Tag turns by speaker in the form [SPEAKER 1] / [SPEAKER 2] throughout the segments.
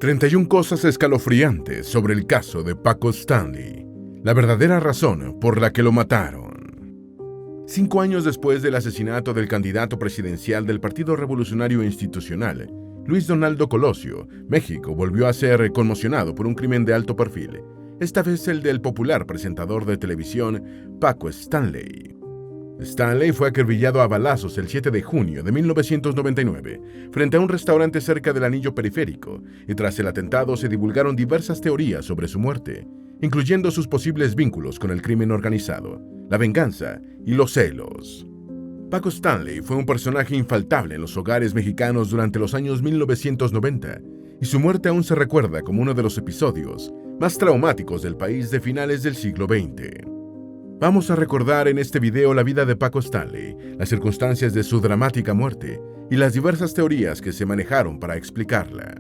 [SPEAKER 1] 31 cosas escalofriantes sobre el caso de Paco Stanley, la verdadera razón por la que lo mataron. 5 años después del asesinato del candidato presidencial del Partido Revolucionario Institucional, Luis Donaldo Colosio, México volvió a ser conmocionado por un crimen de alto perfil, esta vez el del popular presentador de televisión Paco Stanley. Stanley fue acribillado a balazos el 7 de junio de 1999 frente a un restaurante cerca del Anillo Periférico, y tras el atentado se divulgaron diversas teorías sobre su muerte, incluyendo sus posibles vínculos con el crimen organizado, la venganza y los celos. Paco Stanley fue un personaje infaltable en los hogares mexicanos durante los años 1990, y su muerte aún se recuerda como uno de los episodios más traumáticos del país de finales del siglo XX. Vamos a recordar en este video la vida de Paco Stanley, las circunstancias de su dramática muerte y las diversas teorías que se manejaron para explicarla.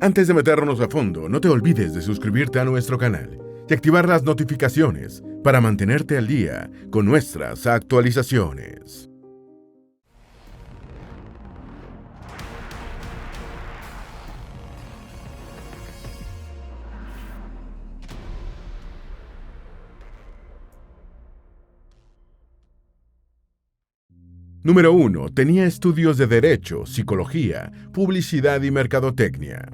[SPEAKER 1] Antes de meternos a fondo, no te olvides de suscribirte a nuestro canal y activar las notificaciones para mantenerte al día con nuestras actualizaciones. Número 1. Tenía estudios de Derecho, Psicología, Publicidad y Mercadotecnia.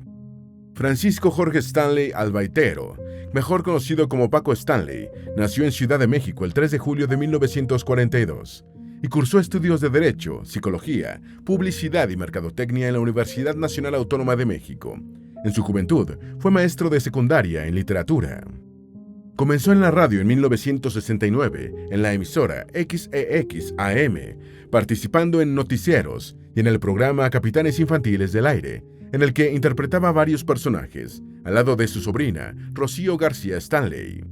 [SPEAKER 1] Francisco Jorge Stanley Albaitero, mejor conocido como Paco Stanley, nació en Ciudad de México el 3 de julio de 1942 y cursó estudios de Derecho, Psicología, Publicidad y Mercadotecnia en la Universidad Nacional Autónoma de México. En su juventud, fue maestro de secundaria en literatura. Comenzó en la radio en 1969, en la emisora XEX AM, participando en noticieros y en el programa Capitanes Infantiles del Aire, en el que interpretaba varios personajes, al lado de su sobrina, Rocío García Stanley.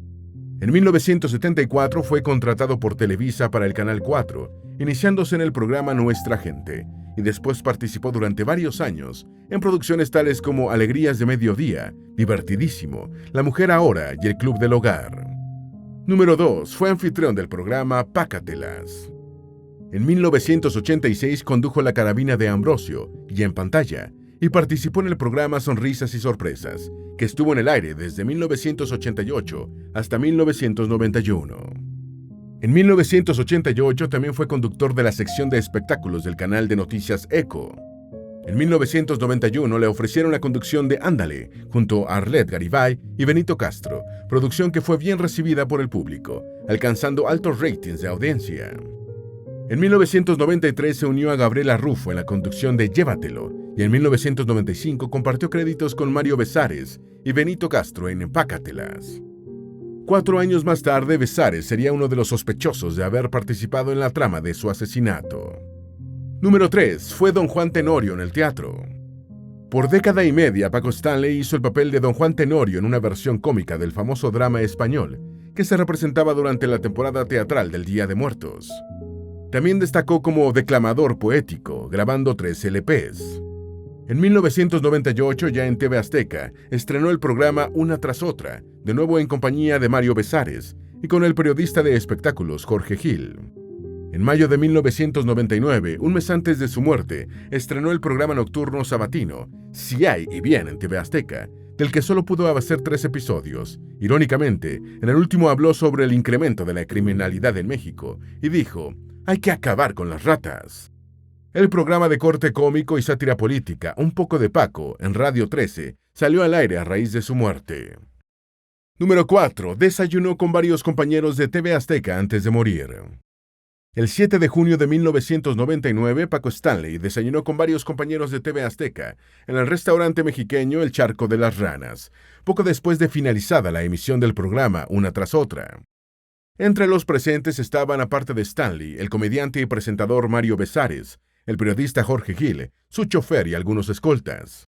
[SPEAKER 1] En 1974 fue contratado por Televisa para el Canal 4, iniciándose en el programa Nuestra Gente, y después participó durante varios años en producciones tales como Alegrías de Mediodía, Divertidísimo, La Mujer Ahora y El Club del Hogar. Número 2. Fue anfitrión del programa Pácatelas. En 1986 condujo La Carabina de Ambrosio y En Pantalla, y participó en el programa Sonrisas y Sorpresas, que estuvo en el aire desde 1988 hasta 1991. En 1988 también fue conductor de la sección de espectáculos del canal de noticias ECO. En 1991 le ofrecieron la conducción de Ándale, junto a Arlet Garibay y Benito Castro, producción que fue bien recibida por el público, alcanzando altos ratings de audiencia. En 1993 se unió a Gabriela Rufo en la conducción de Llévatelo, y en 1995 compartió créditos con Mario Besares y Benito Castro en Pácatelas. 4 años más tarde, Besares sería uno de los sospechosos de haber participado en la trama de su asesinato. Número 3. Fue Don Juan Tenorio en el teatro. Por década y media, Paco Stanley hizo el papel de Don Juan Tenorio en una versión cómica del famoso drama español, que se representaba durante la temporada teatral del Día de Muertos. También destacó como declamador poético, grabando 3 LPs. En 1998, ya en TV Azteca, estrenó el programa Una tras otra, de nuevo en compañía de Mario Besares y con el periodista de espectáculos Jorge Gil. En mayo de 1999, un mes antes de su muerte, estrenó el programa nocturno sabatino Si hay y bien en TV Azteca, del que solo pudo hacer 3 episodios. Irónicamente, en el último habló sobre el incremento de la criminalidad en México y dijo: «Hay que acabar con las ratas». El programa de corte cómico y sátira política Un poco de Paco, en Radio 13, salió al aire a raíz de su muerte. Número 4. Desayunó con varios compañeros de TV Azteca antes de morir. El 7 de junio de 1999, Paco Stanley desayunó con varios compañeros de TV Azteca en el restaurante mexiqueño El Charco de las Ranas, poco después de finalizada la emisión del programa Una tras otra. Entre los presentes estaban, aparte de Stanley, el comediante y presentador Mario Besares, el periodista Jorge Gil, su chofer y algunos escoltas.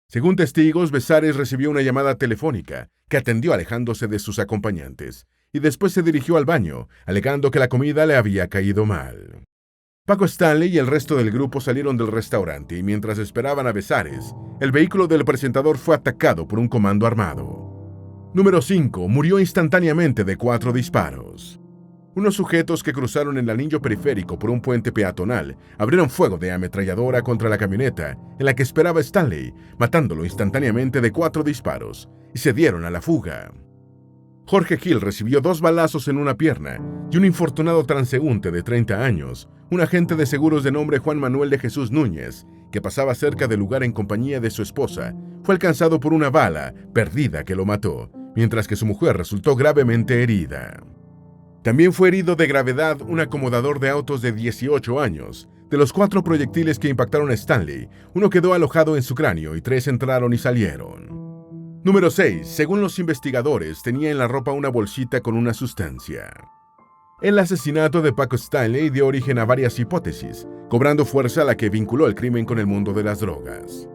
[SPEAKER 1] Según testigos, Besares recibió una llamada telefónica que atendió alejándose de sus acompañantes y después se dirigió al baño, alegando que la comida le había caído mal. Paco Stanley y el resto del grupo salieron del restaurante y mientras esperaban a Besares, el vehículo del presentador fue atacado por un comando armado. Número 5. Murió instantáneamente de 4 disparos. Unos sujetos que cruzaron el anillo periférico por un puente peatonal abrieron fuego de ametralladora contra la camioneta en la que esperaba Stanley, matándolo instantáneamente de 4 disparos, y se dieron a la fuga. Jorge Gil recibió 2 balazos en una pierna y un infortunado transeúnte de 30 años, un agente de seguros de nombre Juan Manuel de Jesús Núñez, que pasaba cerca del lugar en compañía de su esposa, fue alcanzado por una bala perdida que lo mató, mientras que su mujer resultó gravemente herida. También fue herido de gravedad un acomodador de autos de 18 años. De los 4 proyectiles que impactaron a Stanley, uno quedó alojado en su cráneo y 3 entraron y salieron. Número 6. Según los investigadores, tenía en la ropa una bolsita con una sustancia. El asesinato de Paco Stanley dio origen a varias hipótesis, cobrando fuerza la que vinculó el crimen con el mundo de las drogas.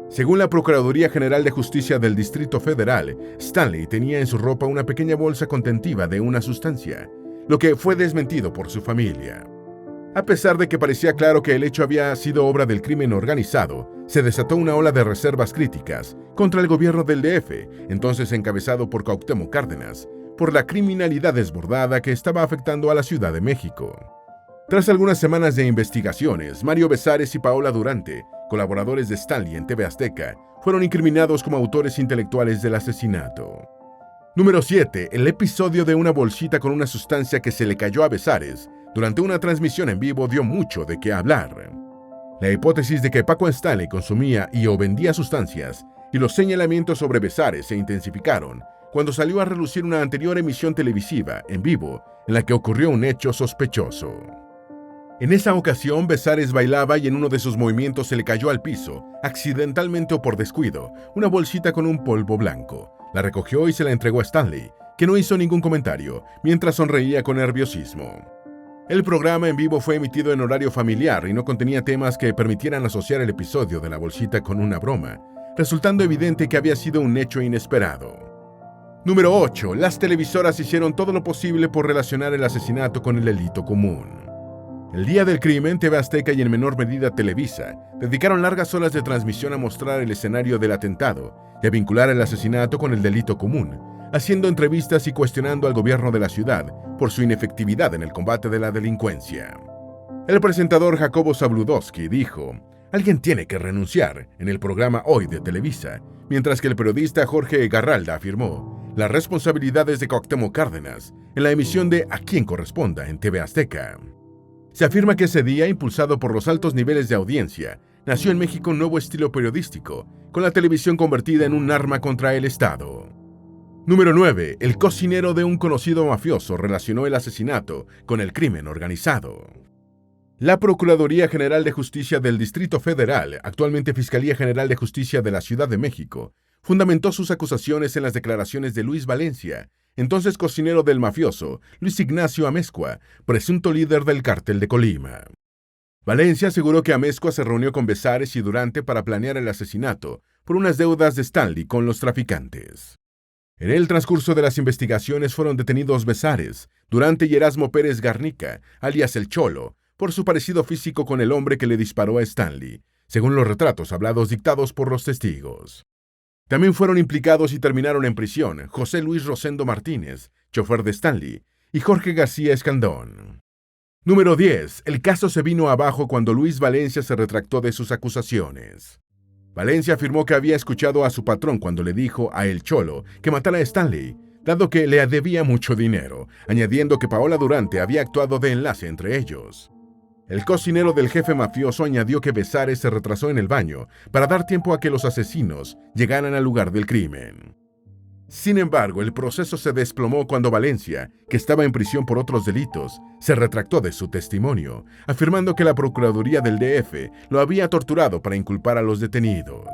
[SPEAKER 1] Según la Procuraduría General de Justicia del Distrito Federal, Stanley tenía en su ropa una pequeña bolsa contentiva de una sustancia, lo que fue desmentido por su familia. A pesar de que parecía claro que el hecho había sido obra del crimen organizado, se desató una ola de reservas críticas contra el gobierno del DF, entonces encabezado por Cuauhtémoc Cárdenas, por la criminalidad desbordada que estaba afectando a la Ciudad de México. Tras algunas semanas de investigaciones, Mario Besares y Paola Durante, colaboradores de Stanley en TV Azteca, fueron incriminados como autores intelectuales del asesinato. Número 7. El episodio de una bolsita con una sustancia que se le cayó a Besares durante una transmisión en vivo dio mucho de qué hablar. La hipótesis de que Paco Stanley consumía y o vendía sustancias y los señalamientos sobre Besares se intensificaron cuando salió a relucir una anterior emisión televisiva en vivo en la que ocurrió un hecho sospechoso. En esa ocasión, Besares bailaba y en uno de sus movimientos se le cayó al piso, accidentalmente o por descuido, una bolsita con un polvo blanco. La recogió y se la entregó a Stanley, que no hizo ningún comentario, mientras sonreía con nerviosismo. El programa en vivo fue emitido en horario familiar y no contenía temas que permitieran asociar el episodio de la bolsita con una broma, resultando evidente que había sido un hecho inesperado. Número 8. Las televisoras hicieron todo lo posible por relacionar el asesinato con el delito común. El día del crimen, TV Azteca y en menor medida Televisa dedicaron largas horas de transmisión a mostrar el escenario del atentado y a vincular el asesinato con el delito común, haciendo entrevistas y cuestionando al gobierno de la ciudad por su inefectividad en el combate de la delincuencia. El presentador Jacobo Zabludowski dijo: "Alguien tiene que renunciar" en el programa Hoy de Televisa, mientras que el periodista Jorge Garralda afirmó: "Las responsabilidades de Cuauhtémoc Cárdenas" en la emisión de A Quien Corresponda en TV Azteca. Se afirma que ese día, impulsado por los altos niveles de audiencia, nació en México un nuevo estilo periodístico, con la televisión convertida en un arma contra el Estado. Número 9. El cocinero de un conocido mafioso relacionó el asesinato con el crimen organizado. La Procuraduría General de Justicia del Distrito Federal, actualmente Fiscalía General de Justicia de la Ciudad de México, fundamentó sus acusaciones en las declaraciones de Luis Valencia, entonces cocinero del mafioso Luis Ignacio Amezcua, presunto líder del cártel de Colima. Valencia aseguró que Amezcua se reunió con Besares y Durante para planear el asesinato por unas deudas de Stanley con los traficantes. En el transcurso de las investigaciones fueron detenidos Besares, Durante y Erasmo Pérez Garnica, alias El Cholo, por su parecido físico con el hombre que le disparó a Stanley, según los retratos hablados dictados por los testigos. También fueron implicados y terminaron en prisión José Luis Rosendo Martínez, chofer de Stanley, y Jorge García Escandón. Número 10. El caso se vino abajo cuando Luis Valencia se retractó de sus acusaciones. Valencia afirmó que había escuchado a su patrón cuando le dijo a El Cholo que matara a Stanley, dado que le debía mucho dinero, añadiendo que Paola Durante había actuado de enlace entre ellos. El cocinero del jefe mafioso añadió que Besares se retrasó en el baño para dar tiempo a que los asesinos llegaran al lugar del crimen. Sin embargo, el proceso se desplomó cuando Valencia, que estaba en prisión por otros delitos, se retractó de su testimonio, afirmando que la Procuraduría del DF lo había torturado para inculpar a los detenidos.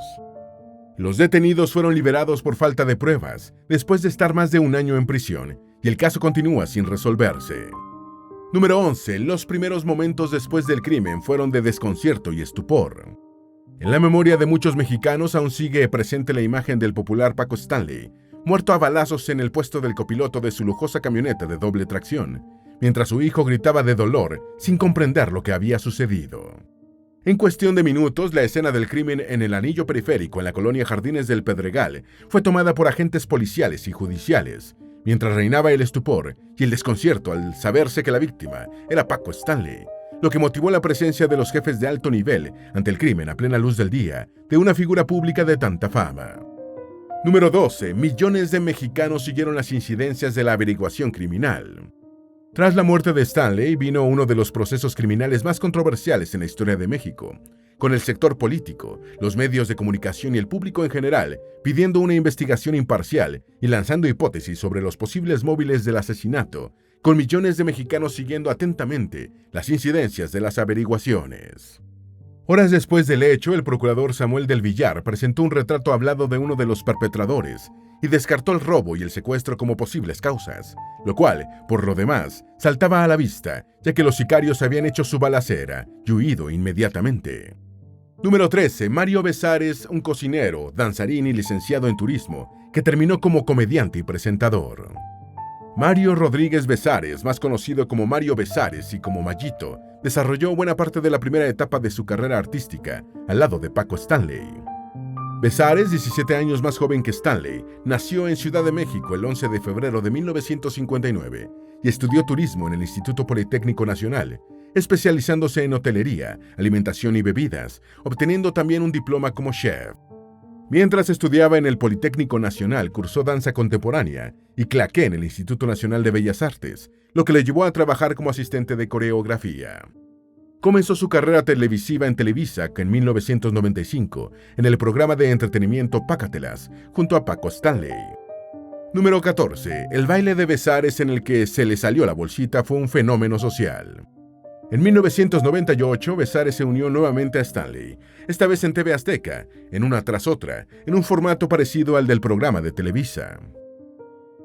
[SPEAKER 1] Los detenidos fueron liberados por falta de pruebas, después de estar más de un año en prisión, y el caso continúa sin resolverse. Número 11. Los primeros momentos después del crimen fueron de desconcierto y estupor. En la memoria de muchos mexicanos aún sigue presente la imagen del popular Paco Stanley, muerto a balazos en el puesto del copiloto de su lujosa camioneta de doble tracción, mientras su hijo gritaba de dolor sin comprender lo que había sucedido. En cuestión de minutos, la escena del crimen en el anillo periférico en la colonia Jardines del Pedregal fue tomada por agentes policiales y judiciales, mientras reinaba el estupor y el desconcierto al saberse que la víctima era Paco Stanley, lo que motivó la presencia de los jefes de alto nivel ante el crimen a plena luz del día de una figura pública de tanta fama. Número 12. Millones de mexicanos siguieron las incidencias de la averiguación criminal. Tras la muerte de Stanley vino uno de los procesos criminales más controversiales en la historia de México, con el sector político, los medios de comunicación y el público en general pidiendo una investigación imparcial y lanzando hipótesis sobre los posibles móviles del asesinato, con millones de mexicanos siguiendo atentamente las incidencias de las averiguaciones. Horas después del hecho, el procurador Samuel del Villar presentó un retrato hablado de uno de los perpetradores y descartó el robo y el secuestro como posibles causas, lo cual, por lo demás, saltaba a la vista, ya que los sicarios habían hecho su balacera y huido inmediatamente. Número 13. Mario Besares, un cocinero, danzarín y licenciado en turismo, que terminó como comediante y presentador. Mario Rodríguez Besares, más conocido como Mario Besares y como Mayito, desarrolló buena parte de la primera etapa de su carrera artística, al lado de Paco Stanley. Besares, 17 años más joven que Stanley, nació en Ciudad de México el 11 de febrero de 1959 y estudió turismo en el Instituto Politécnico Nacional, especializándose en hotelería, alimentación y bebidas, obteniendo también un diploma como chef. Mientras estudiaba en el Politécnico Nacional, cursó danza contemporánea y claqué en el Instituto Nacional de Bellas Artes, lo que le llevó a trabajar como asistente de coreografía. Comenzó su carrera televisiva en Televisa en 1995, en el programa de entretenimiento Pácatelas, junto a Paco Stanley. Número 14. El baile de Besares en el que se le salió la bolsita fue un fenómeno social. En 1998, Besares se unió nuevamente a Stanley, esta vez en TV Azteca, en una tras otra, en un formato parecido al del programa de Televisa.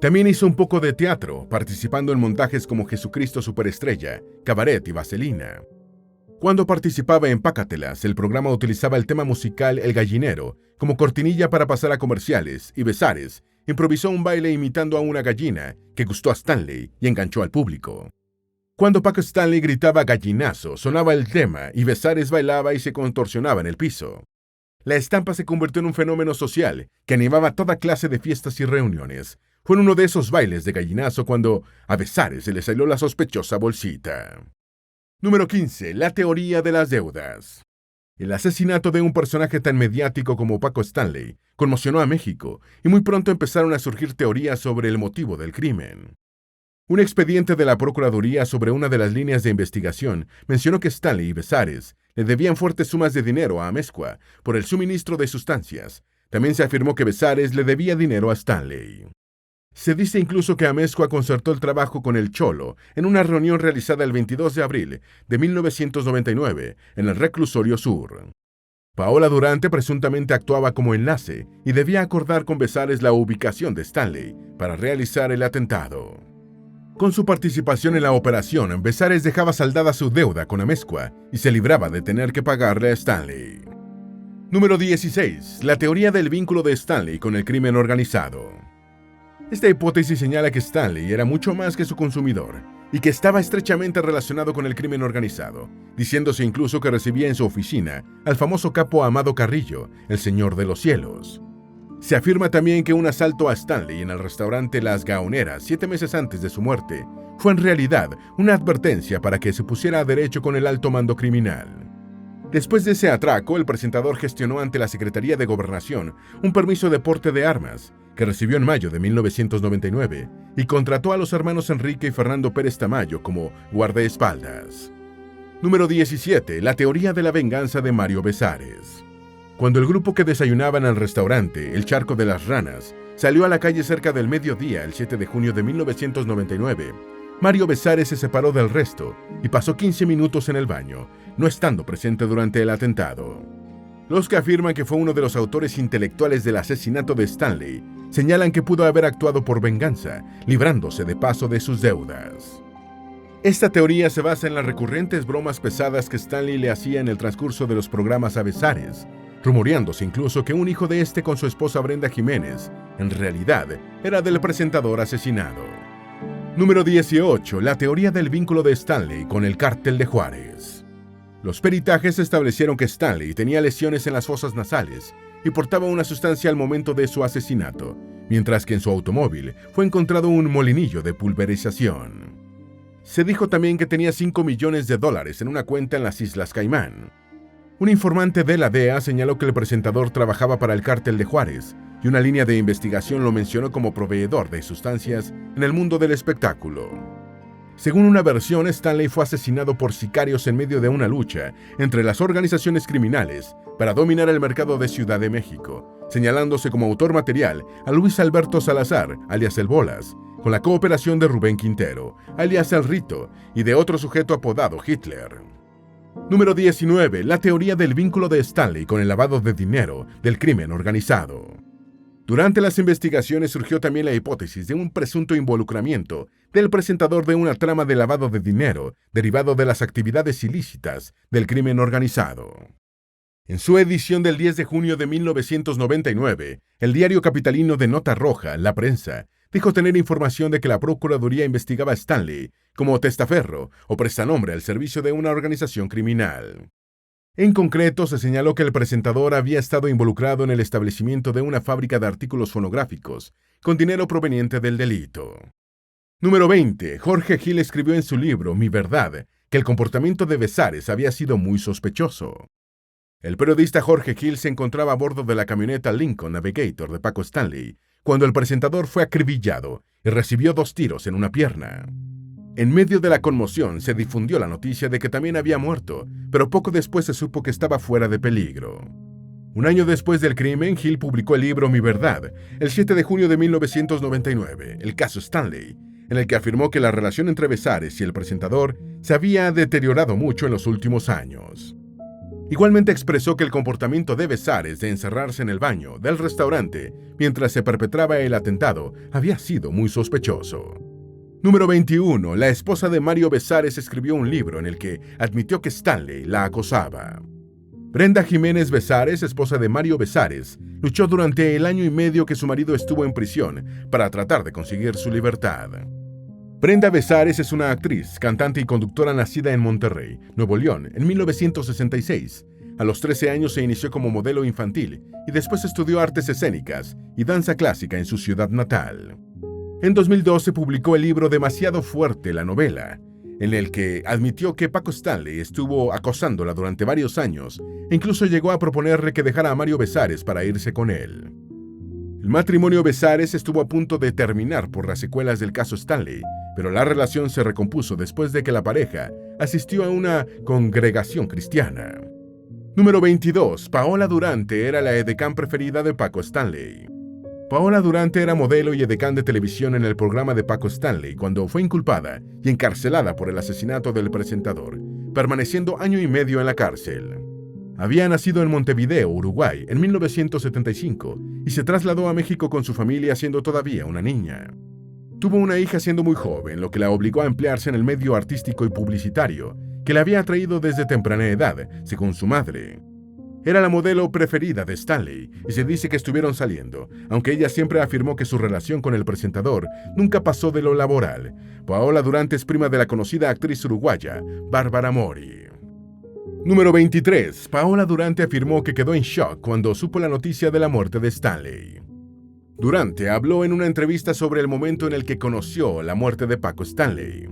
[SPEAKER 1] También hizo un poco de teatro, participando en montajes como Jesucristo Superestrella, Cabaret y Vaselina. Cuando participaba en Pácatelas, el programa utilizaba el tema musical El Gallinero como cortinilla para pasar a comerciales y Besares improvisó un baile imitando a una gallina que gustó a Stanley y enganchó al público. Cuando Paco Stanley gritaba gallinazo, sonaba el tema y Besares bailaba y se contorsionaba en el piso. La estampa se convirtió en un fenómeno social que animaba toda clase de fiestas y reuniones. Fue en uno de esos bailes de gallinazo cuando a Besares se le salió la sospechosa bolsita. Número 15. La teoría de las deudas. El asesinato de un personaje tan mediático como Paco Stanley conmocionó a México y muy pronto empezaron a surgir teorías sobre el motivo del crimen. Un expediente de la Procuraduría sobre una de las líneas de investigación mencionó que Stanley y Besares le debían fuertes sumas de dinero a Amezcua por el suministro de sustancias. También se afirmó que Besares le debía dinero a Stanley. Se dice incluso que Amezcua concertó el trabajo con el Cholo en una reunión realizada el 22 de abril de 1999 en el Reclusorio Sur. Paola Durante presuntamente actuaba como enlace y debía acordar con Besares la ubicación de Stanley para realizar el atentado. Con su participación en la operación, Besares dejaba saldada su deuda con Amezcua y se libraba de tener que pagarle a Stanley. Número 16. La teoría del vínculo de Stanley con el crimen organizado. Esta hipótesis señala que Stanley era mucho más que su consumidor y que estaba estrechamente relacionado con el crimen organizado, diciéndose incluso que recibía en su oficina al famoso capo Amado Carrillo, el Señor de los Cielos. Se afirma también que un asalto a Stanley en el restaurante Las Gaoneras 7 meses antes de su muerte fue en realidad una advertencia para que se pusiera a derecho con el alto mando criminal. Después de ese atraco, el presentador gestionó ante la Secretaría de Gobernación un permiso de porte de armas, que recibió en mayo de 1999, y contrató a los hermanos Enrique y Fernando Pérez Tamayo como guardaespaldas. Número 17. La teoría de la venganza de Mario Besares. Cuando el grupo que desayunaba en el restaurante El Charco de las Ranas salió a la calle cerca del mediodía el 7 de junio de 1999, Mario Besares se separó del resto y pasó 15 minutos en el baño, no estando presente durante el atentado. Los que afirman que fue uno de los autores intelectuales del asesinato de Stanley señalan que pudo haber actuado por venganza, librándose de paso de sus deudas. Esta teoría se basa en las recurrentes bromas pesadas que Stanley le hacía en el transcurso de los programas a Besares, rumoreándose incluso que un hijo de este con su esposa Brenda Jiménez, en realidad, era del presentador asesinado. Número 18. La teoría del vínculo de Stanley con el Cártel de Juárez. Los peritajes establecieron que Stanley tenía lesiones en las fosas nasales y portaba una sustancia al momento de su asesinato, mientras que en su automóvil fue encontrado un molinillo de pulverización. Se dijo también que tenía $5 millones en una cuenta en las Islas Caimán. Un informante de la DEA señaló que el presentador trabajaba para el Cártel de Juárez y una línea de investigación lo mencionó como proveedor de sustancias en el mundo del espectáculo. Según una versión, Stanley fue asesinado por sicarios en medio de una lucha entre las organizaciones criminales para dominar el mercado de Ciudad de México, señalándose como autor material a Luis Alberto Salazar, alias El Bolas, con la cooperación de Rubén Quintero, alias El Rito, y de otro sujeto apodado Hitler. Número 19. La teoría del vínculo de Stanley con el lavado de dinero del crimen organizado. Durante las investigaciones surgió también la hipótesis de un presunto involucramiento del presentador de una trama de lavado de dinero derivado de las actividades ilícitas del crimen organizado. En su edición del 10 de junio de 1999, el diario capitalino de nota roja, La Prensa, dijo tener información de que la Procuraduría investigaba a Stanley como testaferro o prestanombre al servicio de una organización criminal. En concreto, se señaló que el presentador había estado involucrado en el establecimiento de una fábrica de artículos fonográficos con dinero proveniente del delito. Número 20. Jorge Gil escribió en su libro Mi Verdad que el comportamiento de Besares había sido muy sospechoso. El periodista Jorge Gil se encontraba a bordo de la camioneta Lincoln Navigator de Paco Stanley cuando el presentador fue acribillado y recibió 2 tiros en una pierna. En medio de la conmoción se difundió la noticia de que también había muerto, pero poco después se supo que estaba fuera de peligro. Un año después del crimen, Gil publicó el libro Mi Verdad, el 7 de junio de 1999, el caso Stanley, en el que afirmó que la relación entre Besares y el presentador se había deteriorado mucho en los últimos años. Igualmente expresó que el comportamiento de Besares de encerrarse en el baño del restaurante mientras se perpetraba el atentado había sido muy sospechoso. Número 21. La esposa de Mario Besares escribió un libro en el que admitió que Stanley la acosaba. Brenda Jiménez Besares, esposa de Mario Besares, luchó durante el año y medio que su marido estuvo en prisión para tratar de conseguir su libertad. Brenda Besares es una actriz, cantante y conductora nacida en Monterrey, Nuevo León, en 1966. A los 13 años se inició como modelo infantil y después estudió artes escénicas y danza clásica en su ciudad natal. En 2012 publicó el libro Demasiado Fuerte, la novela, en el que admitió que Paco Stanley estuvo acosándola durante varios años e incluso llegó a proponerle que dejara a Mario Besares para irse con él. El matrimonio Besares estuvo a punto de terminar por las secuelas del caso Stanley, pero la relación se recompuso después de que la pareja asistió a una congregación cristiana. Número 22. Paola Durante era la edecán preferida de Paco Stanley. Paola Durante era modelo y edecán de televisión en el programa de Paco Stanley cuando fue inculpada y encarcelada por el asesinato del presentador, permaneciendo año y medio en la cárcel. Había nacido en Montevideo, Uruguay, en 1975 y se trasladó a México con su familia siendo todavía una niña. Tuvo una hija siendo muy joven, lo que la obligó a emplearse en el medio artístico y publicitario, que la había atraído desde temprana edad, según su madre. Era la modelo preferida de Stanley y se dice que estuvieron saliendo, aunque ella siempre afirmó que su relación con el presentador nunca pasó de lo laboral. Paola Durante es prima de la conocida actriz uruguaya, Bárbara Mori. Número 23. Paola Durante afirmó que quedó en shock cuando supo la noticia de la muerte de Stanley. Durante habló en una entrevista sobre el momento en el que conoció la muerte de Paco Stanley.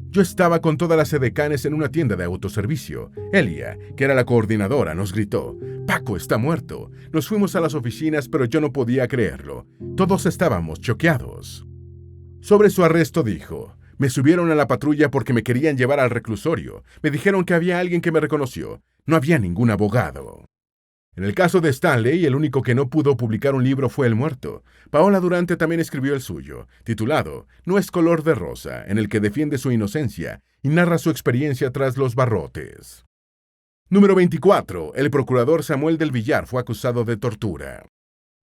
[SPEAKER 1] Yo estaba con todas las edecanes en una tienda de autoservicio. Elia, que era la coordinadora, nos gritó: «Paco está muerto». Nos fuimos a las oficinas, pero yo no podía creerlo. Todos estábamos choqueados. Sobre su arresto dijo: «Me subieron a la patrulla porque me querían llevar al reclusorio. Me dijeron que había alguien que me reconoció. No había ningún abogado». En el caso de Stanley, el único que no pudo publicar un libro fue el muerto. Paola Durante también escribió el suyo, titulado No es color de rosa, en el que defiende su inocencia y narra su experiencia tras los barrotes. Número 24. El procurador Samuel del Villar fue acusado de tortura.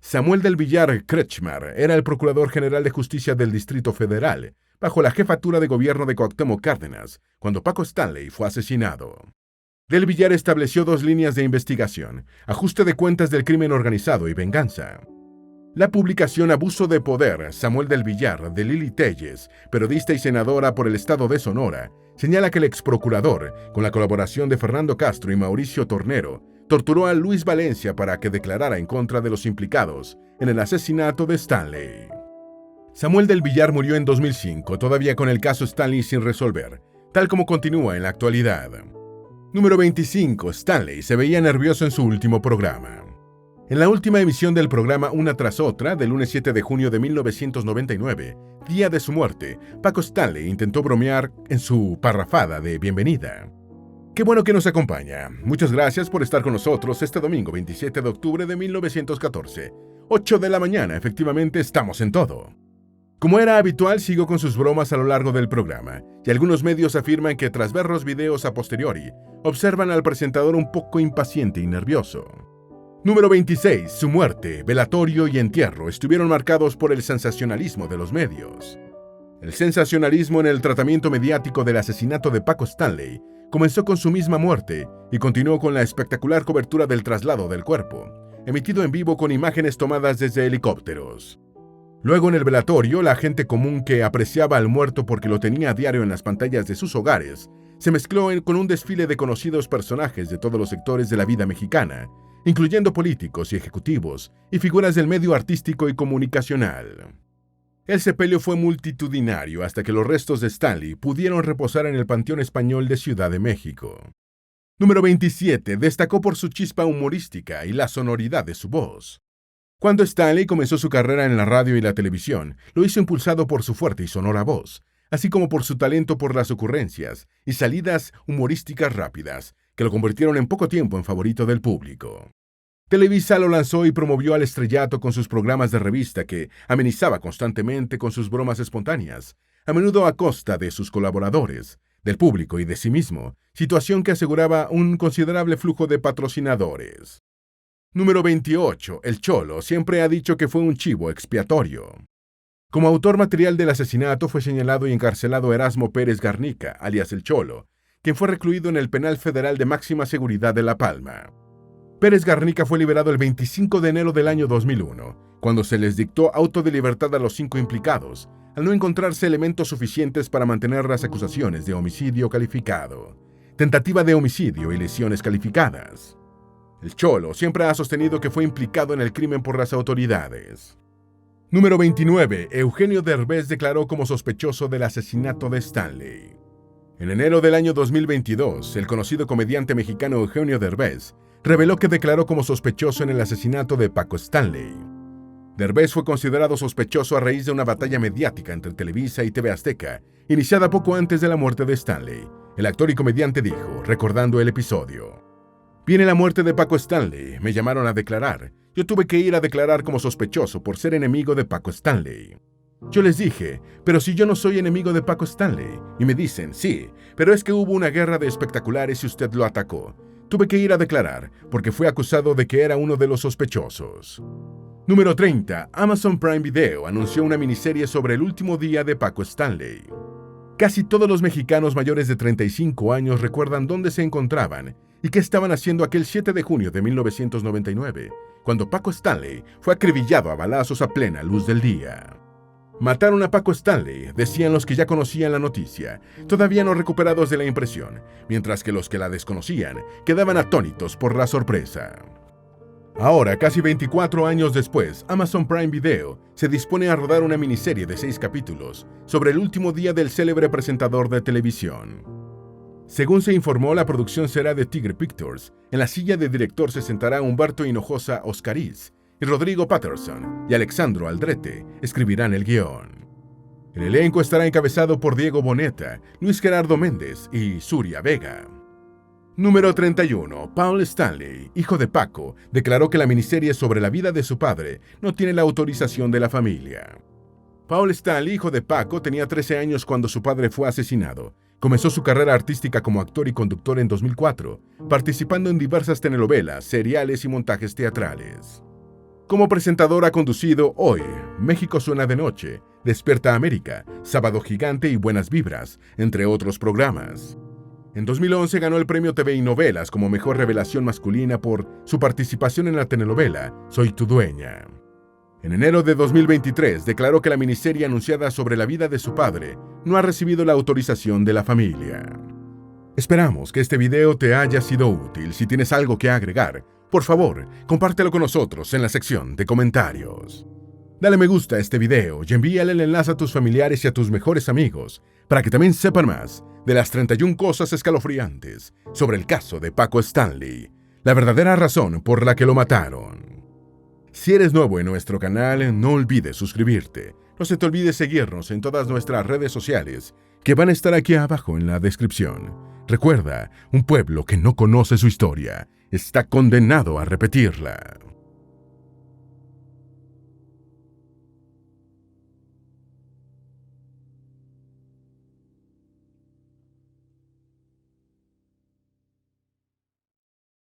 [SPEAKER 1] Samuel del Villar Kretschmar era el procurador general de justicia del Distrito Federal, bajo la jefatura de gobierno de Cuauhtémoc Cárdenas, cuando Paco Stanley fue asesinado. Del Villar estableció 2 líneas de investigación: ajuste de cuentas del crimen organizado y venganza. La publicación Abuso de Poder, Samuel del Villar, de Lili Telles, periodista y senadora por el estado de Sonora, señala que el exprocurador, con la colaboración de Fernando Castro y Mauricio Tornero, torturó a Luis Valencia para que declarara en contra de los implicados en el asesinato de Stanley. Samuel del Villar murió en 2005, todavía con el caso Stanley sin resolver, tal como continúa en la actualidad. Número 25. Stanley se veía nervioso en su último programa. En la última emisión del programa Una tras otra, del lunes 7 de junio de 1999, día de su muerte, Paco Stanley intentó bromear en su parrafada de bienvenida. Qué bueno que nos acompaña. Muchas gracias por estar con nosotros este domingo 27 de octubre de 1914. 8 de la mañana, efectivamente estamos en todo. Como era habitual, siguió con sus bromas a lo largo del programa, y algunos medios afirman que tras ver los videos a posteriori, observan al presentador un poco impaciente y nervioso. Número 26. Su muerte, velatorio y entierro estuvieron marcados por el sensacionalismo de los medios. El sensacionalismo en el tratamiento mediático del asesinato de Paco Stanley comenzó con su misma muerte y continuó con la espectacular cobertura del traslado del cuerpo, emitido en vivo con imágenes tomadas desde helicópteros. Luego en el velatorio, la gente común que apreciaba al muerto porque lo tenía a diario en las pantallas de sus hogares, se mezcló con un desfile de conocidos personajes de todos los sectores de la vida mexicana, incluyendo políticos y ejecutivos y figuras del medio artístico y comunicacional. El sepelio fue multitudinario hasta que los restos de Stanley pudieron reposar en el Panteón Español de Ciudad de México. Número 27. Destacó por su chispa humorística y la sonoridad de su voz. Cuando Stanley comenzó su carrera en la radio y la televisión, lo hizo impulsado por su fuerte y sonora voz, así como por su talento por las ocurrencias y salidas humorísticas rápidas, que lo convirtieron en poco tiempo en favorito del público. Televisa lo lanzó y promovió al estrellato con sus programas de revista que amenizaba constantemente con sus bromas espontáneas, a menudo a costa de sus colaboradores, del público y de sí mismo, situación que aseguraba un considerable flujo de patrocinadores. Número 28. El Cholo siempre ha dicho que fue un chivo expiatorio. Como autor material del asesinato fue señalado y encarcelado Erasmo Pérez Garnica, alias El Cholo, quien fue recluido en el Penal Federal de Máxima Seguridad de La Palma. Pérez Garnica fue liberado el 25 de enero del año 2001, cuando se les dictó auto de libertad a los 5 implicados, al no encontrarse elementos suficientes para mantener las acusaciones de homicidio calificado, tentativa de homicidio y lesiones calificadas. El Cholo siempre ha sostenido que fue implicado en el crimen por las autoridades. Número 29. Eugenio Derbez declaró como sospechoso del asesinato de Stanley. En enero del año 2022, el conocido comediante mexicano Eugenio Derbez reveló que declaró como sospechoso en el asesinato de Paco Stanley. Derbez fue considerado sospechoso a raíz de una batalla mediática entre Televisa y TV Azteca, iniciada poco antes de la muerte de Stanley. El actor y comediante dijo, recordando el episodio: «Viene la muerte de Paco Stanley, me llamaron a declarar. Yo tuve que ir a declarar como sospechoso por ser enemigo de Paco Stanley. Yo les dije, pero si yo no soy enemigo de Paco Stanley. Y me dicen, sí, pero es que hubo una guerra de espectaculares y usted lo atacó. Tuve que ir a declarar, porque fue acusado de que era uno de los sospechosos». Número 30. Amazon Prime Video anunció una miniserie sobre el último día de Paco Stanley. Casi todos los mexicanos mayores de 35 años recuerdan dónde se encontraban y qué estaban haciendo aquel 7 de junio de 1999, cuando Paco Stanley fue acribillado a balazos a plena luz del día. Mataron a Paco Stanley, decían los que ya conocían la noticia, todavía no recuperados de la impresión, mientras que los que la desconocían quedaban atónitos por la sorpresa. Ahora, casi 24 años después, Amazon Prime Video se dispone a rodar una miniserie de 6 capítulos sobre el último día del célebre presentador de televisión. Según se informó, la producción será de Tigre Pictures. En la silla de director se sentará Humberto Hinojosa Oscariz, y Rodrigo Patterson y Alexandro Aldrete escribirán el guión. El elenco estará encabezado por Diego Boneta, Luis Gerardo Méndez y Suria Vega. Número 31. Paul Stanley, hijo de Paco, declaró que la miniserie sobre la vida de su padre no tiene la autorización de la familia. Paul Stanley, hijo de Paco, tenía 13 años cuando su padre fue asesinado. Comenzó su carrera artística como actor y conductor en 2004, participando en diversas telenovelas, seriales y montajes teatrales. Como presentador ha conducido Hoy, México suena de noche, Despierta América, Sábado Gigante y Buenas Vibras, entre otros programas. En 2011 ganó el premio TV y Novelas como mejor revelación masculina por su participación en la telenovela Soy tu dueña. En enero de 2023 declaró que la miniserie anunciada sobre la vida de su padre no ha recibido la autorización de la familia. Esperamos que este video te haya sido útil. Si tienes algo que agregar, por favor, compártelo con nosotros en la sección de comentarios. Dale me gusta a este video y envíale el enlace a tus familiares y a tus mejores amigos para que también sepan más de las 31 cosas escalofriantes sobre el caso de Paco Stanley, la verdadera razón por la que lo mataron. Si eres nuevo en nuestro canal, no olvides suscribirte. No se te olvide seguirnos en todas nuestras redes sociales que van a estar aquí abajo en la descripción. Recuerda, un pueblo que no conoce su historia está condenado a repetirla.